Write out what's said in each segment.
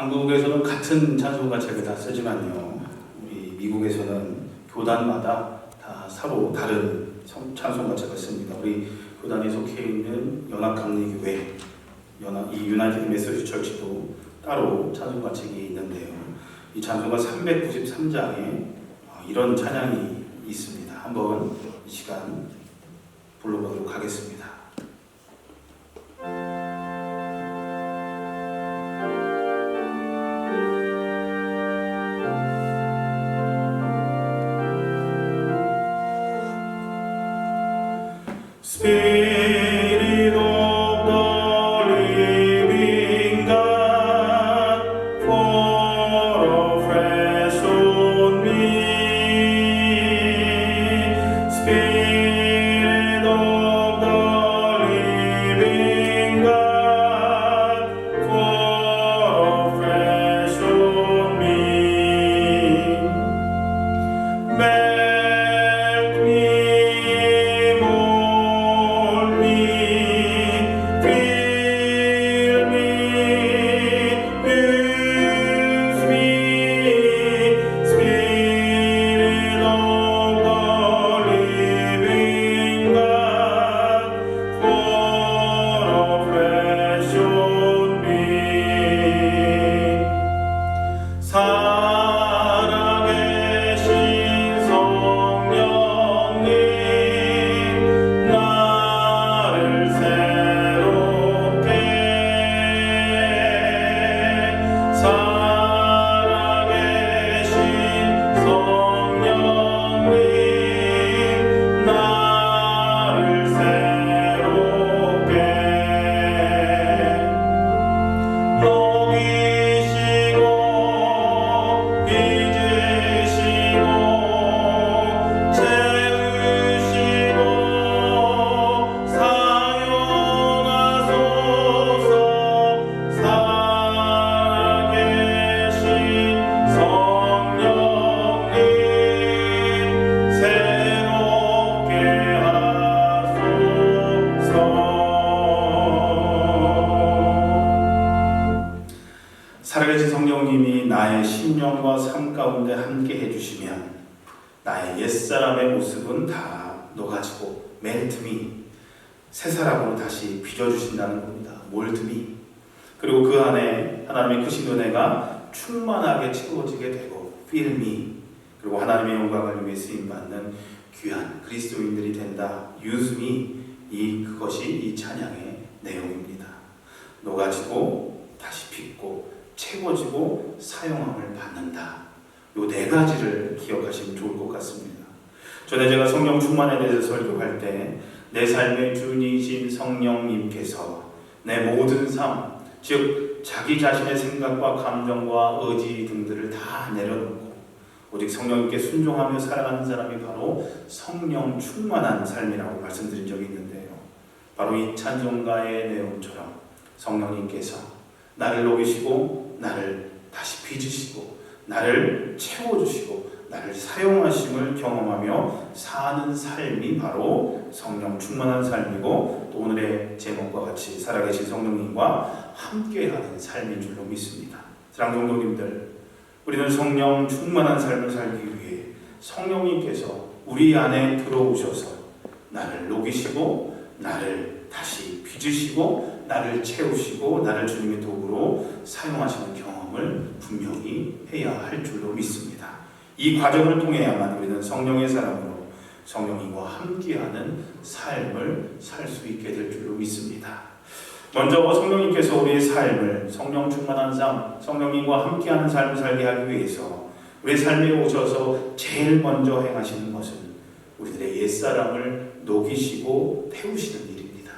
한국에서는 같은 찬송가 책을 다 쓰지만요, 우리 미국에서는 교단마다 다 서로 다른 찬송가 책을 씁니다. 우리 교단에 속해 있는 연합감리교회, 이 유나이티드 메시지 처치도 따로 찬송가 책이 있는데요. 이 찬송가 393장에 이런 찬양이 있습니다. 한번 이 시간 불러보도록 하겠습니다. Spirit of the living God, fall afresh on me. Spirit of the living God, fall afresh on me. Make me mold me, fill me, use me, Spirit of the living God, fall afresh on me. 살아계신 성령님, 나를 새롭게. 살아계신 성령님, 나를 새롭게. 녹이시고 빚으시고 채우시고 사용하소서. 살아계신 성령님, 새롭게 하소서. 살아계신 성령님이 나의 심령과 삶 가운데 함께 해주시면 나의 옛사람의 모습은 다 녹아지고 멜트미, 새 사람으로 다시 빚어주신다는 겁니다. 몰드미. 그리고 그 안에 하나님의 크신 은혜가 충만하게 채워지게 되고 필미, 그리고 하나님의 영광을 위해 쓰임받는 귀한 그리스도인들이 된다. 유즈미, 그것이 이 찬양의 내용입니다. 녹아지고 다시 빚고 채워지고 사용함을 받는다. 요 네 가지를 기억하시면 좋을 것 같습니다. 전에 제가 성령 충만에 대해서 설교할 때 내 삶의 주인이신 성령님께서 내 모든 삶, 즉 자기 자신의 생각과 감정과 의지 등들을 다 내려놓고 오직 성령님께 순종하며 살아가는 사람이 바로 성령 충만한 삶이라고 말씀드린 적이 있는데요. 바로 이 찬송가의 내용처럼 성령님께서 나를 녹이시고 나를 다시 빚으시고 나를 채워주시고 나를 사용하심을 경험하며 사는 삶이 바로 성령 충만한 삶이고, 또 오늘의 제목과 같이 살아계신 성령님과 함께하는 삶인 줄로 믿습니다. 사랑하는 성도님들, 우리는 성령 충만한 삶을 살기 위해 성령님께서 우리 안에 들어오셔서 나를 녹이시고 나를 다시 빚으시고 나를 채우시고 나를 주님의 도구로 사용하시는 경험을 분명히 해야 할 줄로 믿습니다. 이 과정을 통해야만 우리는 성령의 사람으로 성령님과 함께하는 삶을 살 수 있게 될 줄로 믿습니다. 먼저 성령님께서 우리의 삶을 성령 충만한 삶, 성령님과 함께하는 삶을 살게 하기 위해서 우리의 삶에 오셔서 제일 먼저 행하시는 것은 우리들의 옛사람을 녹이시고 태우시는 일입니다.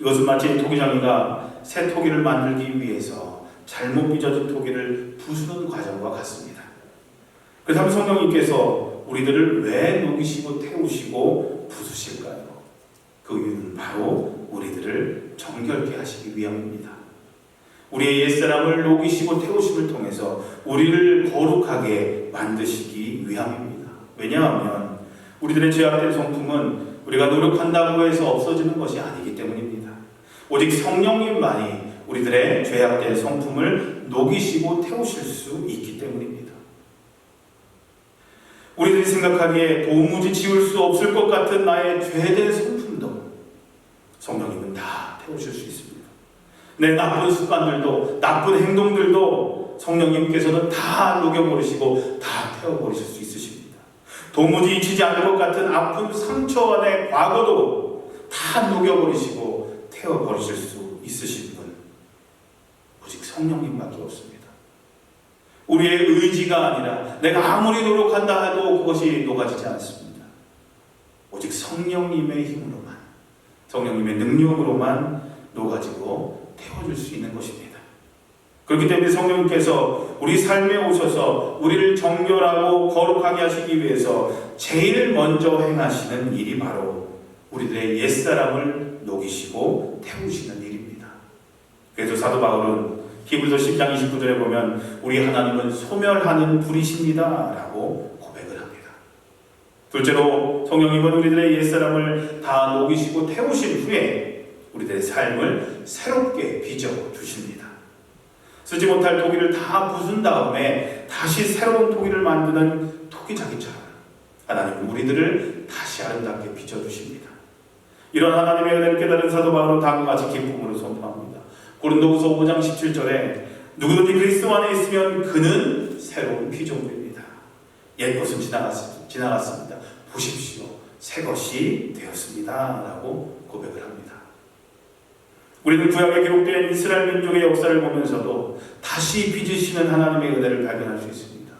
이것은 마치 토기장이가 새 토기를 만들기 위해서 잘못 빚어진 토기를 부수는 과정과 같습니다. 그래서 성령님께서 우리들을 왜 녹이시고 태우시고 부수실까요? 그 이유는 바로 우리들을 정결케 하시기 위함입니다. 우리의 옛사람을 녹이시고 태우심을 통해서 우리를 거룩하게 만드시기 위함입니다. 왜냐하면 우리들의 죄악된 성품은 우리가 노력한다고 해서 없어지는 것이 아니기 때문입니다. 오직 성령님만이 우리들의 죄악된 성품을 녹이시고 태우실 수 있기 때문입니다. 우리들이 생각하기에 도무지 지울 수 없을 것 같은 나의 죄된 성품도 성령님은 다 태우실 수 있습니다. 내 나쁜 습관들도 나쁜 행동들도 성령님께서는 다 녹여버리시고 다 태워버리실 수 있으십니다. 도무지 잊히지 않을 것 같은 아픈 상처와 내 과거도 다 녹여버리시고 태워버리실 수 있으신 분, 오직 성령님밖에 없습니다. 우리의 의지가 아니라 내가 아무리 노력한다 해도 그것이 녹아지지 않습니다. 오직 성령님의 힘으로만, 성령님의 능력으로만 녹아지고 태워줄 수 있는 것입니다. 그렇기 때문에 성령님께서 우리 삶에 오셔서 우리를 정결하고 거룩하게 하시기 위해서 제일 먼저 행하시는 일이 바로 우리들의 옛사람을 녹이시고 태우시는 일입니다. 그래서 사도 바울은 히브리서 10장 29절에 보면 우리 하나님은 소멸하는 불이십니다 라고 고백을 합니다. 둘째로 성령님은 우리들의 옛사람을 다 녹이시고 태우신 후에 우리들의 삶을 새롭게 빚어주십니다. 쓰지 못할 토기를 다 부순 다음에 다시 새로운 토기를 만드는 토기장이처럼 하나님은 우리들을 다시 아름답게 빚어주십니다. 이런 하나님의 은혜를 깨달은 사도 바울은 다음과 같이 기쁨으로 선포합니다. 고린도후서 5장 17절에 누구든지 그리스도 안에 있으면 그는 새로운 피조물입니다. 옛것은 지나갔습니다. 보십시오. 새것이 되었습니다. 라고 고백을 합니다. 우리는 구약에 기록된 이스라엘 민족의 역사를 보면서도 다시 빚으시는 하나님의 은혜를 발견할 수 있습니다.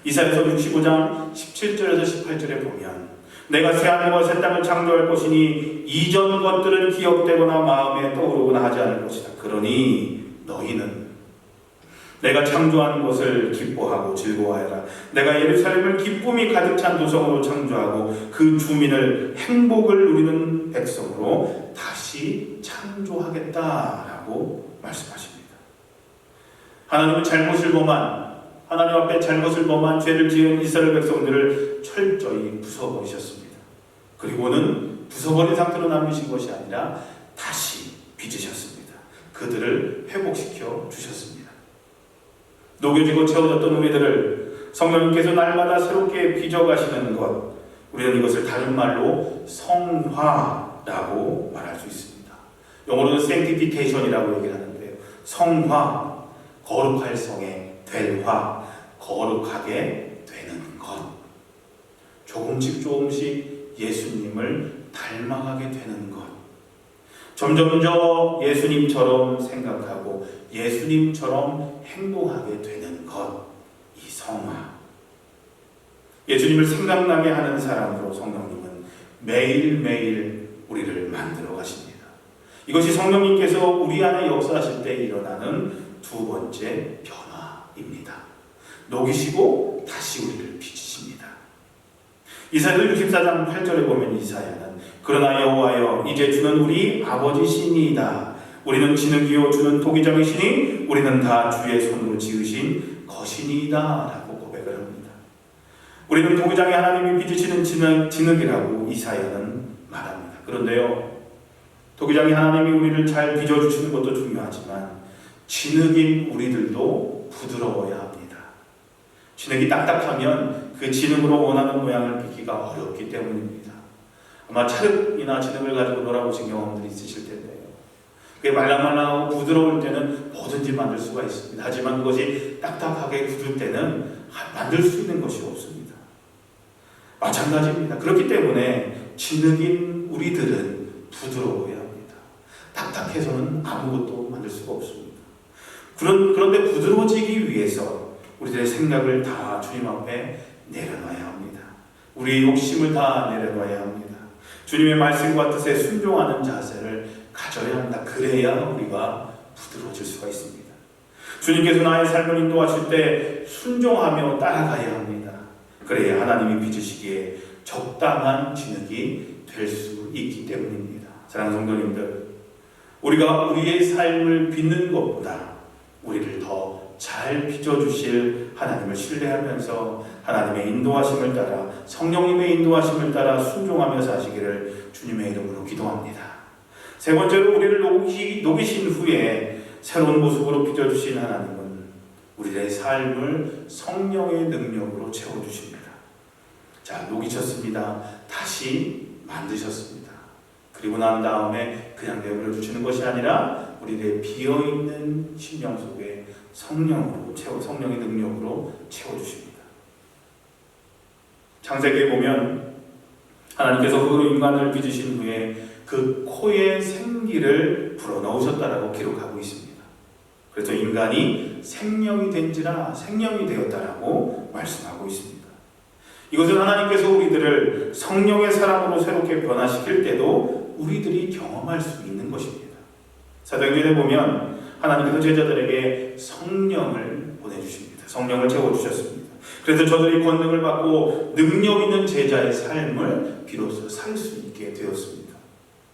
이사야서 65장 17절에서 18절에 보면 내가 새하늘과 새 땅을 창조할 것이니 이전 것들은 기억되거나 마음에 떠오르거나 하지 않을 것이다. 그러니 너희는 내가 창조한 것을 기뻐하고 즐거워하라. 내가 예루살렘을 기쁨이 가득 찬 도성으로 창조하고 그 주민을 행복을 누리는 백성으로 다시 창조하겠다라고 말씀하십니다. 하나님은 하나님 앞에 잘못을 범한 죄를 지은 이스라엘 백성들을 철저히 부숴버리셨습니다. 그리고는 부숴버린 상태로 남기신 것이 아니라 다시 빚으셨습니다. 그들을 회복시켜 주셨습니다. 녹여지고 채워졌던 우리들을 성령님께서 날마다 새롭게 빚어가시는 것, 우리는 이것을 다른 말로 성화라고 말할 수 있습니다. 영어로는 sanctification이라고 얘기를 하는데요. 성화, 거룩할 성에 될 화, 거룩하게 되는 것. 조금씩 예수님을 닮아가게 되는 것. 점점 예수님처럼 생각하고 예수님처럼 행동하게 되는 것. 이 성화. 예수님을 생각나게 하는 사람으로 성령님은 매일매일 우리를 만들어 가십니다. 이것이 성령님께서 우리 안에 역사하실 때 일어나는 두 번째 변화입니다. 녹이시고 다시 우리를 빚으십니다. 이사야서 64장 8절에 보면 이사야는 그러나 여호와여 이제 주는 우리 아버지시니이다. 우리는 진흙이요 주는 토기장이시니 우리는 다 주의 손으로 지으신 것이니이다 라고 고백을 합니다. 우리는 토기장에 하나님이 빚으시는 진흙이라고 이사야는 말합니다. 그런데요, 토기장에 하나님이 우리를 잘 빚어주시는 것도 중요하지만 진흙인 우리들도 부드러워야 합니다. 진흙이 딱딱하면 그 진흙으로 원하는 모양을 빚기가 어렵기 때문입니다. 아마 찰흙이나 진흙을 가지고 놀아보신 경험들이 있으실 텐데요. 그게 말랑말랑하고 부드러울 때는 뭐든지 만들 수가 있습니다. 하지만 그것이 딱딱하게 굳을 때는 만들 수 있는 것이 없습니다. 마찬가지입니다. 그렇기 때문에 진흙인 우리들은 부드러워야 합니다. 딱딱해서는 아무것도 만들 수가 없습니다. 그런데 부드러워지기 위해서 우리들의 생각을 다 주님 앞에 내려놔야 합니다. 우리의 욕심을 다 내려놔야 합니다. 주님의 말씀과 뜻에 순종하는 자세를 가져야 합니다. 그래야 우리가 부드러워질 수가 있습니다. 주님께서 나의 삶을 인도하실 때 순종하며 따라가야 합니다. 그래야 하나님이 빚으시기에 적당한 진흙이 될 수 있기 때문입니다. 사랑하는 성도님들, 우리가 우리의 삶을 빚는 것보다 우리를 더 잘 빚어주실 하나님을 신뢰하면서 하나님의 인도하심을 따라, 성령님의 인도하심을 따라 순종하며 사시기를 주님의 이름으로 기도합니다. 세 번째로 우리를 녹이신 후에 새로운 모습으로 빚어주신 하나님은 우리의 삶을 성령의 능력으로 채워주십니다. 자, 녹이셨습니다. 다시 만드셨습니다. 그리고 난 다음에 그냥 내버려 두시는 것이 아니라 우리의 비어있는 심령 속에 성령의 능력으로 채워주십니다. 창세기에 보면 하나님께서 흙으로 인간을 빚으신 후에 그 코에 생기를 불어넣으셨다라고 기록하고 있습니다. 그래서 인간이 생명이 된지라 생명이 되었다라고 말씀하고 있습니다. 이것은 하나님께서 우리들을 성령의 사람으로 새롭게 변화시킬 때도 우리들이 경험할 수 있는 것입니다. 사도행전에 보면 하나님께서 제자들에게 성령을 보내주십니다. 성령을 채워주셨습니다. 그래서 저들이 권능을 받고 능력 있는 제자의 삶을 비로소 살 수 있게 되었습니다.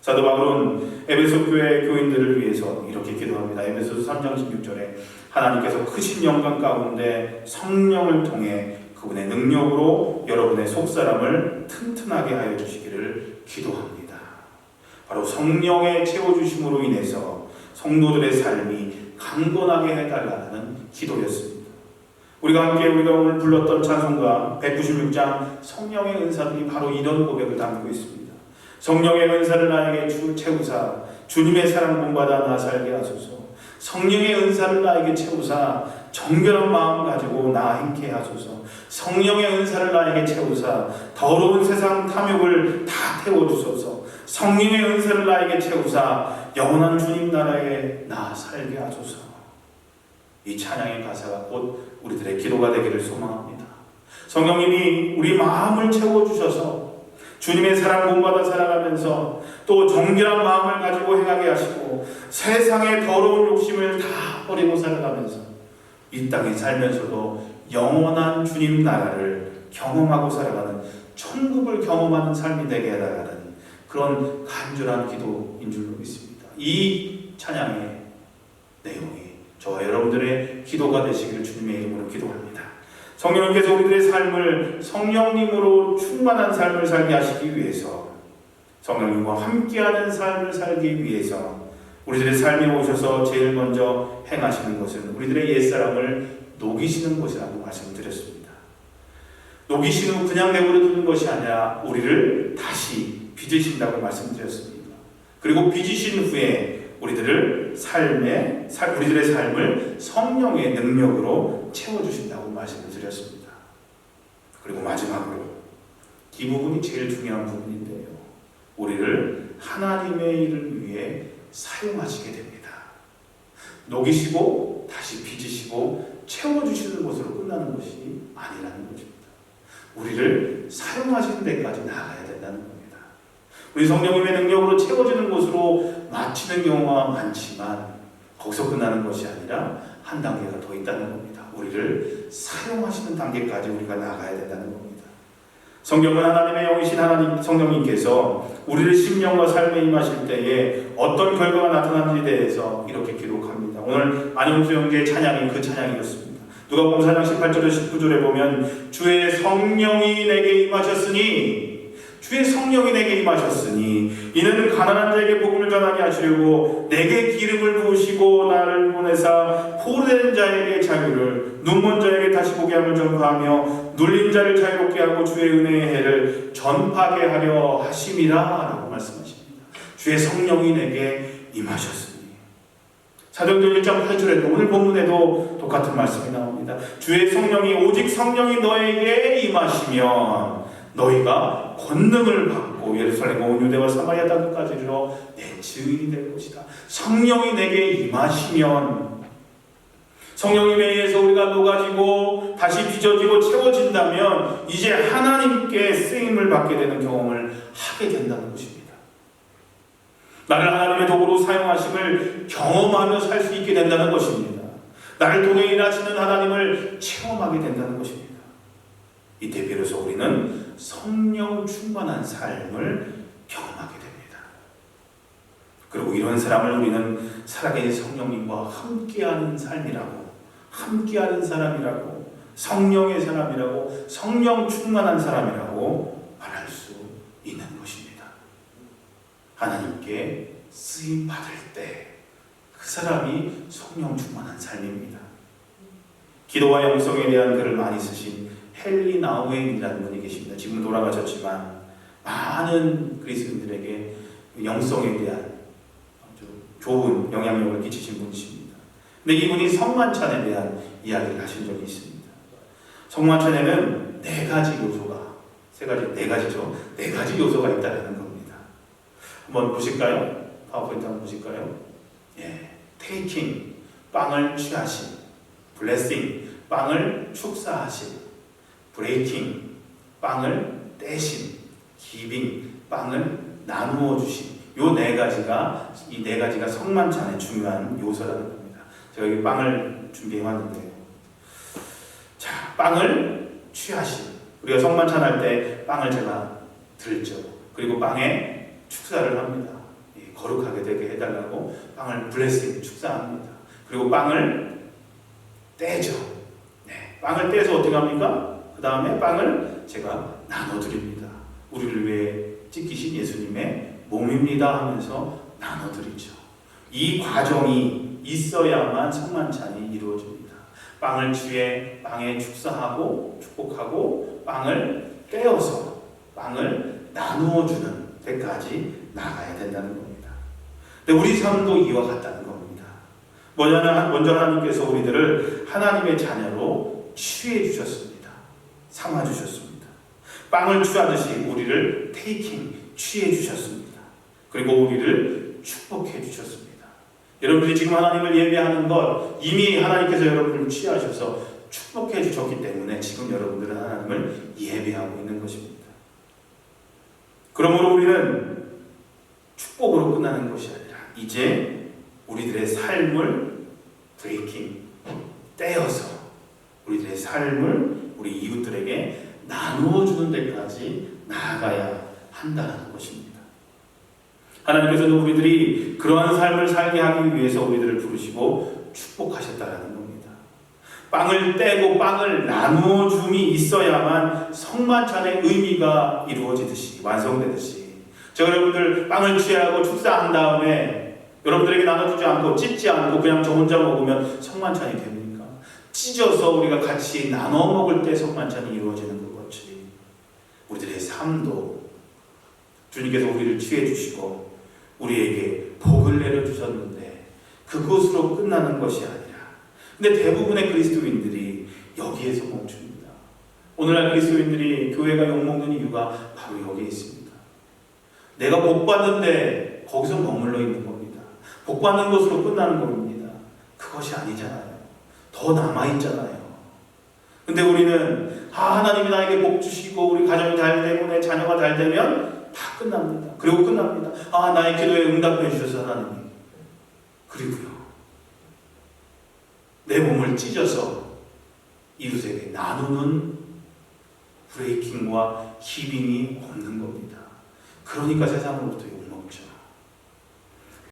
사도 바울은 에베소 교회 교인들을 위해서 이렇게 기도합니다. 에베소서 3장 16절에 하나님께서 크신 영광 가운데 성령을 통해 그분의 능력으로 여러분의 속사람을 튼튼하게 하여 주시기를 기도합니다. 바로 성령의 채워주심으로 인해서 성도들의 삶이 강건하게 해달라는 기도였습니다. 우리가 오늘 불렀던 찬송가 196장 성령의 은사들이 바로 이런 고백을 담고 있습니다. 성령의 은사를 나에게 채우사 주님의 사랑 본받아 나 살게 하소서. 성령의 은사를 나에게 채우사 정결한 마음 가지고 나 행케 하소서. 성령의 은사를 나에게 채우사 더러운 세상 탐욕을 다 태워주소서. 성령의 은사를 나에게 채우사 영원한 주님 나라에 나 살게 하소서. 이 찬양의 가사가 곧 우리들의 기도가 되기를 소망합니다. 성령님이 우리 마음을 채워주셔서 주님의 사랑 본받아 살아가면서 또 정결한 마음을 가지고 행하게 하시고 세상의 더러운 욕심을 다 버리고 살아가면서 이 땅에 살면서도 영원한 주님 나라를 경험하고 살아가는 천국을 경험하는 삶이 되게 해달라는 그런 간절한 기도인 줄로 믿습니다. 이 찬양의 내용이 저와 여러분들의 기도가 되시기를 주님의 이름으로 기도합니다. 성령님께서 우리들의 삶을 성령님으로 충만한 삶을 살게 하시기 위해서 성령님과 함께하는 삶을 살기 위해서 우리들의 삶에 오셔서 제일 먼저 행하시는 것은 우리들의 옛사람을 녹이시는 것이라고 말씀드렸습니다. 녹이신 후 그냥 내버려 두는 것이 아니라 우리를 다시 빚으신다고 말씀드렸습니다. 그리고 빚으신 후에 우리들의 삶을 성령의 능력으로 채워주신다고 말씀을 드렸습니다. 그리고 마지막으로 이 부분이 제일 중요한 부분인데요. 우리를 하나님의 일을 위해 사용하시게 됩니다. 녹이시고 다시 빚으시고 채워주시는 것으로 끝나는 것이 아니라는 것입니다. 우리를 사용하시는 데까지 나아가야 된다는 겁니다. 우리 성령님의 능력으로 채워지는 것으로 마치는 경우가 많지만 거기서 끝나는 것이 아니라 한 단계가 더 있다는 겁니다. 우리를 사용하시는 단계까지 우리가 나가야 된다는 겁니다. 성경은 하나님의 영이신 하나님 성령님께서 우리를 심령과 삶에 임하실 때에 어떤 결과가 나타나는지에 대해서 이렇게 기록합니다. 오늘 안용수 형제의 찬양이 그 찬양이었습니다. 누가복음 4장 18절에 19절에 보면 주의 성령이 내게 임하셨으니 주의 성령이 내게 임하셨으니 이는 가난한 자에게 복음을 전하게 하시려고 내게 기름을 부으시고 나를 보내사 포로된 자에게 자유를 눈먼 자에게 다시 보게 함을 전파하며 눌린 자를 자유롭게 하고 주의 은혜의 해를 전파하게 하려 하심이라 라고 말씀하십니다. 주의 성령이 내게 임하셨으니 사도행전 1장 8절에도 오늘 본문에도 똑같은 말씀이 나옵니다. 주의 성령이 오직 성령이 너에게 임하시면 너희가 권능을 받고 예루살렘 온 유대와 사마리아 땅끝까지 이르러 내 증인이 될 것이다. 성령이 내게 임하시면 성령님에 의해서 우리가 녹아지고 다시 빚어지고 채워진다면 이제 하나님께 쓰임을 받게 되는 경험을 하게 된다는 것입니다. 나를 하나님의 도구로 사용하심을 경험하며 살 수 있게 된다는 것입니다. 나를 통해 일하시는 하나님을 체험하게 된다는 것입니다. 이때 비로소 우리는 성령 충만한 삶을 경험하게 됩니다. 그리고 이런 사람을 우리는 살아계신 성령님과 함께하는 삶이라고, 함께하는 사람이라고, 성령의 사람이라고, 성령 충만한 사람이라고 말할 수 있는 것입니다. 하나님께 쓰임 받을 때 그 사람이 성령 충만한 삶입니다. 기도와 영성에 대한 글을 많이 쓰신 헨리 나우엔이라는 분이 계십니다. 지금 돌아가셨지만 많은 그리스도인들에게 영성에 대한 아주 좋은 영향력을 끼치신 분이십니다. 근데 이분이 성만찬에 대한 이야기를 하신 적이 있습니다. 성만찬에는 네 가지 요소가, 네 가지 요소가 있다는 겁니다. 한번 보실까요? 파워포인트 한번 보실까요? 테이킹, 빵을 취하심, 블레싱, 빵을 축사하심, 브레이킹, 빵을 떼심, 기빙, 빵을 나누어 주심. 이 네 가지가 성만찬의 중요한 요소라는 겁니다. 제가 여기 빵을 준비해 왔는데요. 자, 빵을 취하심. 우리가 성만찬 할 때 빵을 제가 들죠. 그리고 빵에 축사를 합니다. 거룩하게 되게 해달라고 빵을 블레싱, 축사합니다. 그리고 빵을 떼죠. 빵을 떼서 어떻게 합니까? 그 다음에 빵을 제가 나눠드립니다. 우리를 위해 찢기신 예수님의 몸입니다 하면서 나눠드리죠. 이 과정이 있어야만 성만찬이 이루어집니다. 빵을 취해 빵에 축사하고 축복하고 빵을 떼어서 빵을 나누어주는 데까지 나가야 된다는 겁니다. 근데 우리 삶도 이와 같다는 겁니다. 먼저 하나님께서 우리들을 하나님의 자녀로 취해 주셨습니다. 삼아 주셨습니다. 빵을 취하듯이 우리를 테이킹, 취해 주셨습니다. 그리고 우리를 축복해 주셨습니다. 여러분들이 지금 하나님을 예배하는 것 이미 하나님께서 여러분을 취하셔서 축복해 주셨기 때문에 지금 여러분들은 하나님을 예배하고 있는 것입니다. 그러므로 우리는 축복으로 끝나는 것이 아니라 이제 우리들의 삶을 브레이킹, 떼어서 우리들의 삶을 우리 이웃들에게 나누어 주는 데까지 나아가야 한다는 것입니다. 하나님께서는 우리들이 그러한 삶을 살게 하기 위해서 우리들을 부르시고 축복하셨다는 겁니다. 빵을 떼고 빵을 나누어 줌이 있어야만 성만찬의 의미가 이루어지듯이, 완성되듯이, 여러분들 빵을 취하고 축사한 다음에 여러분들에게 나눠주지 않고 찢지 않고 그냥 저 혼자 먹으면 성만찬이 됩니까? 찢어서 우리가 같이 나눠 먹을 때 성만찬이 이루어지는 것같이 우리들의 삶도 주님께서 우리를 취해 주시고 우리에게 복을 내려주셨는데 그것으로 끝나는 것이 아니라, 근데 대부분의 그리스도인들이 여기에서 멈춥니다. 오늘날 그리스도인들이 교회가 욕먹는 이유가 바로 여기에 있습니다. 내가 복받는데 거기서 머물러 있는 겁니다. 복받는 것으로 끝나는 겁니다. 그것이 아니잖아요. 더 남아있잖아요. 근데 우리는 하나님이 나에게 복 주시고 우리 가정이 잘 되고 내 자녀가 잘 되면 다 끝납니다. 그리고 끝납니다. 나의 기도에 응답해 주셔서 하나님이. 그리고요, 내 몸을 찢어서 이웃에게 나누는 브레이킹과 기빙이 없는 겁니다. 그러니까 세상으로부터